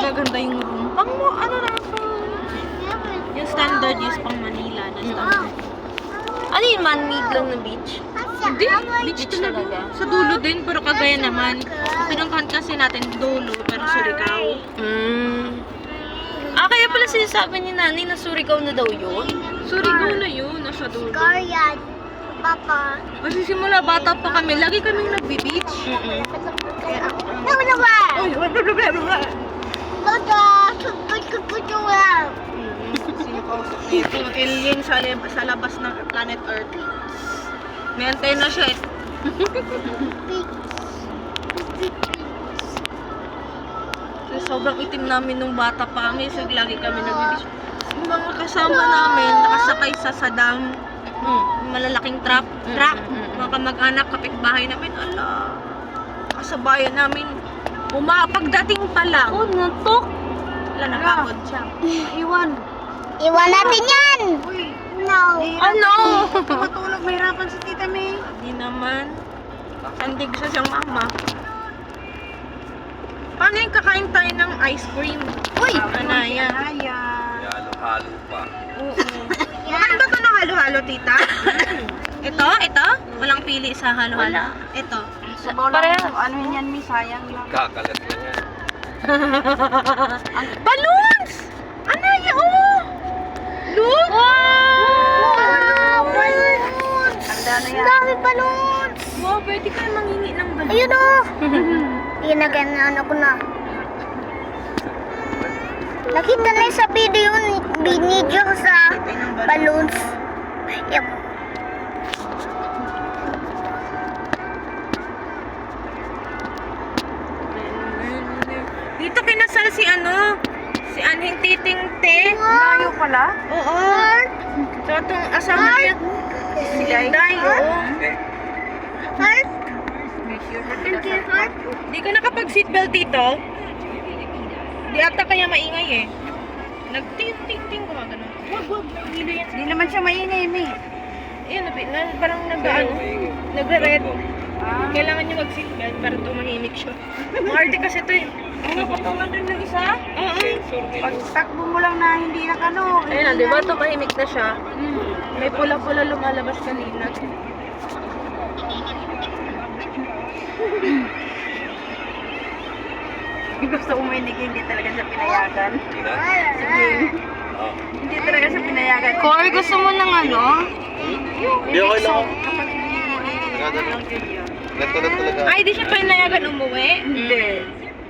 maganda yung room. Pang mo, ano lang po. Yung standard is pang Manila na standard. Ano yung man-made lang na beach? Hindi, beach talaga. Sa dulo din, pero kagaya naman. Pinuntahan kasi natin dulo, pero Surigao. Kaya pala sinasabi ni nanay na Surigao na daw yun? Surigao na yun, nasa dulo. Korean. Papa. Kasi simula bata pa kami, lagi kaming nagbi-beach. Sino kausap nito? Alien sa labas ng planet Earth. May antena siya eh. Sobrang itim namin nung bata pa kami, so lagi kami nag-beach. Yung mga kasama namin, nakasakay sa sadang, malalaking truck, mga kamag-anak, kapitbahay namin, ala, kasabayan namin, pagdating pa lang. Natok! Wala, napagod siya. Iwan Iwan natin yan! No. Ano? Matulog, mahirapan si Tita May. Hindi naman. Sandig siya siyang mama. Paano yung kakain tayo ng ice cream? Uy! Anaya. Halo-halo pa. Oo. Ano ba ito ng halo-halo, tita? Ito? Walang pili sa halo-halo. Ito. Sabaw lang kung ano yan, May, sayang lang. Kakalat lang yan. Balloons! Anaya, oh! Look! Wow! Balloons! Handa na yan. Dami balloons! Wow, pwede kayo manghingi ng balloons. Ayun o! Ginaganan ako na. Nakita na sa video yun. Binidyo ko sa balloons. Yep. Dito kinasal si Anhing Titing Te. Layo pala. Oo. So, itong asawa niya, si Day, oo. Heart? Di ka nakapag-seatbelt dito? Di ata kaya maingay eh. Nag-ting-ting-ting ko mga ganun. Wag, hilo yan. Hindi naman siya maingay, May. Ayun, parang nagre-red. Kailangan niya mag-seatbelt para tumahimik siya. Marty kasi ito eh. Patungan rin ng isa. Oo. Pag takbo mo lang na hindi nakano. Ayun, di ba? Tumahimik na siya. May pula-pula lumalabas kanina. Gusto uminig, hindi talaga siya pinayagan. Tina? Oh. Hindi talaga siya pinayagan. Corey, gusto mo ng ano? Hindi, okay lang ako. Ganito na talaga. Ay, di siya pinayagan umuwi? Hindi.